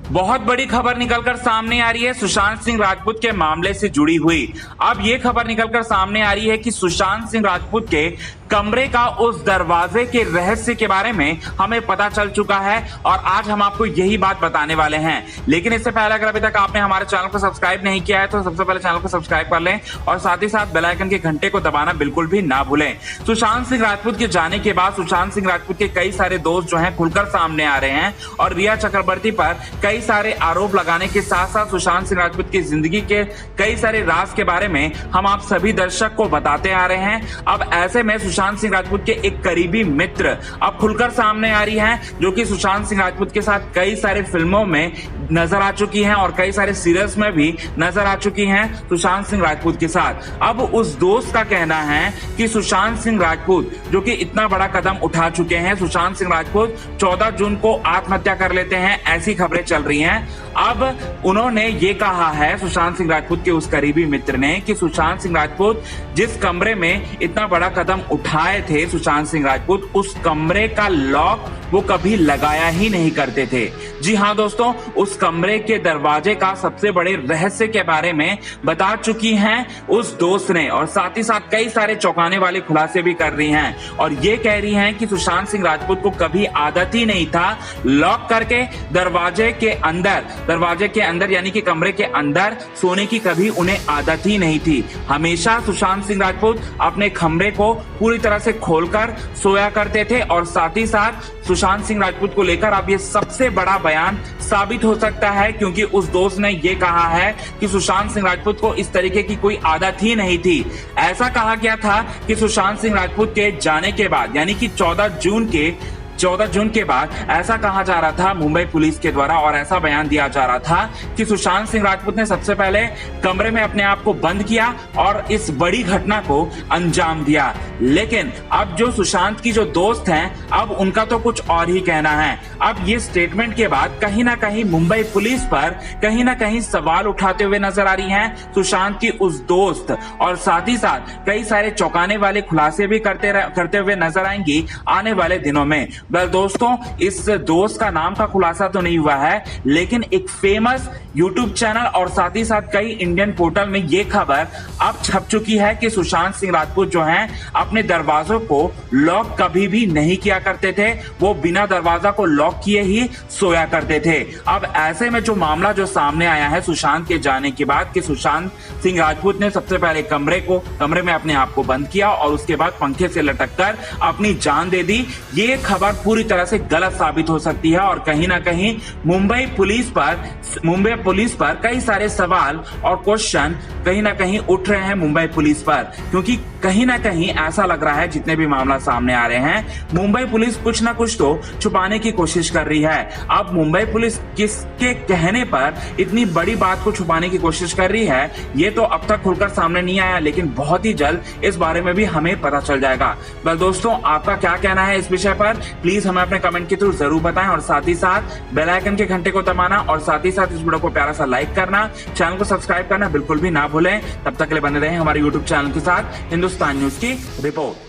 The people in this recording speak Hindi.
बहुत बड़ी खबर निकलकर सामने आ रही है सुशांत सिंह राजपूत के मामले से जुड़ी हुई। अब ये खबर निकलकर सामने आ रही है कि सुशांत सिंह राजपूत के कमरे का उस दरवाजे के रहस्य के बारे में हमें पता चल चुका है और आज हम आपको यही बात बताने वाले हैं। लेकिन इससे पहले अगर अभी तक आपने हमारे चैनल को सब्सक्राइब नहीं किया है तो सबसे पहले चैनल को सब्सक्राइब कर लें और साथ ही साथ बेल आइकन के घंटे को दबाना बिल्कुल भी ना भूलें। सुशांत सिंह राजपूत के जाने के बाद सुशांत सिंह राजपूत के कई सारे दोस्त जो हैं खुलकर सामने आ रहे हैं और रिया चक्रवर्ती पर कई सारे आरोप लगाने के साथ साथ सुशांत सिंह राजपूत की जिंदगी के कई सारे राज के बारे में हम आप सभी दर्शक को बताते आ रहे हैं। अब ऐसे में सुशांत सिंह राजपूत के एक करीबी मित्र अब खुलकर सामने आ रही हैं, जो कि सुशांत सिंह राजपूत के साथ कई सारे फिल्मों में नजर आ चुकी हैं और कई सारे सीरियल्स में भी नजर आ चुकी हैं सुशांत सिंह राजपूत के साथ। अब उस दोस्त का कहना है कि सुशांत सिंह राजपूत जो कि इतना बड़ा कदम उठा चुके हैं, सुशांत सिंह राजपूत 14 जून को आत्महत्या कर लेते हैं, ऐसी खबरें चल रही हैं। अब उन्होंने ये कहा है सुशांत सिंह राजपूत के उस करीबी मित्र ने कि सुशांत सिंह राजपूत जिस कमरे में इतना बड़ा कदम उठाए थे सुशांत सिंह राजपूत, उस कमरे का लॉक वो कभी लगाया ही नहीं करते थे। जी हाँ दोस्तों, उस कमरे के दरवाजे का सबसे बड़े रहस्य के बारे में बता चुकी हैं उस दोस्त ने और साथ ही साथ कई सारे चौंकाने वाले खुलासे भी कर रही हैं और ये कह रही हैं कि सुशांत सिंह राजपूत को कभी आदत ही नहीं था लॉक करके दरवाजे के अंदर यानी कि कमरे के अंदर सोने की, कभी उन्हें आदत ही नहीं थी। हमेशा सुशांत सिंह राजपूत अपने कमरे को पूरी तरह से खोलकर सोया करते थे और साथ ही साथ सुशांत सिंह राजपूत को लेकर अब ये सबसे बड़ा बयान साबित हो सकता है, क्योंकि उस दोस्त ने ये कहा है कि सुशांत सिंह राजपूत को इस तरीके की कोई आदत ही नहीं थी। ऐसा कहा गया था कि सुशांत सिंह राजपूत के जाने के बाद यानी कि 14 जून के बाद ऐसा कहा जा रहा था मुंबई पुलिस के द्वारा और ऐसा बयान दिया जा रहा था कि सुशांत सिंह राजपूत ने सबसे पहले कमरे में अपने आप को बंद किया और इस बड़ी घटना को अंजाम दिया। लेकिन अब जो सुशांत की जो दोस्त हैं, अब उनका तो कुछ और ही कहना है। अब ये स्टेटमेंट के बाद कहीं ना कहीं मुंबई पुलिस पर कहीं ना कहीं सवाल उठाते हुए नजर आ रही हैं सुशांत की उस दोस्त और साथ ही साथ कई सारे चौंकाने वाले खुलासे भी करते हुए नजर आएंगी आने वाले दिनों में। वेल दोस्तों, इस दोस्त का नाम का खुलासा तो नहीं हुआ है, लेकिन एक फेमस यूट्यूब चैनल और साथ ही साथ कई इंडियन पोर्टल में ये खबर अब छप चुकी है कि सुशांत सिंह राजपूत जो हैं अपने दरवाजों को लॉक कभी भी नहीं किया करते थे, वो बिना दरवाजा को लॉक किए ही सोया करते थे। अब ऐसे में जो मामला जो सामने आया है सुशांत के जाने के बाद कि सुशांत सिंह राजपूत ने सबसे पहले कमरे में अपने आप को बंद किया और उसके बाद पंखे से लटककर अपनी जान दे दी, ये खबर पूरी तरह से गलत साबित हो सकती है और कहीं ना कहीं मुंबई पुलिस पर कई सारे सवाल और क्वेश्चन कहीं ना कहीं उठ रहे हैं मुंबई पुलिस पर, क्योंकि कहीं ना कहीं ऐसा लग रहा है जितने भी मामला सामने आ रहे हैं मुंबई पुलिस कुछ ना कुछ तो छुपाने की कोशिश कर रही है। अब मुंबई पुलिस किसके कहने पर इतनी बड़ी बात को छुपाने की कोशिश कर रही है, ये तो अब तक खुलकर सामने नहीं आया, लेकिन बहुत ही जल्द इस बारे में भी हमें पता चल जाएगा। बस दोस्तों, आपका क्या कहना है इस विषय पर प्लीज हमें अपने कमेंट के थ्रू जरूर बताएं और साथ ही साथ बेल आइकन के घंटे को दबाना और साथ ही साथ इस वीडियो को प्यारा सा लाइक करना, चैनल को सब्सक्राइब करना बिल्कुल भी ना भूलें। तब तक के लिए बने रहें हमारे यूट्यूब चैनल के साथ। हिंदुस्तान न्यूज की रिपोर्ट।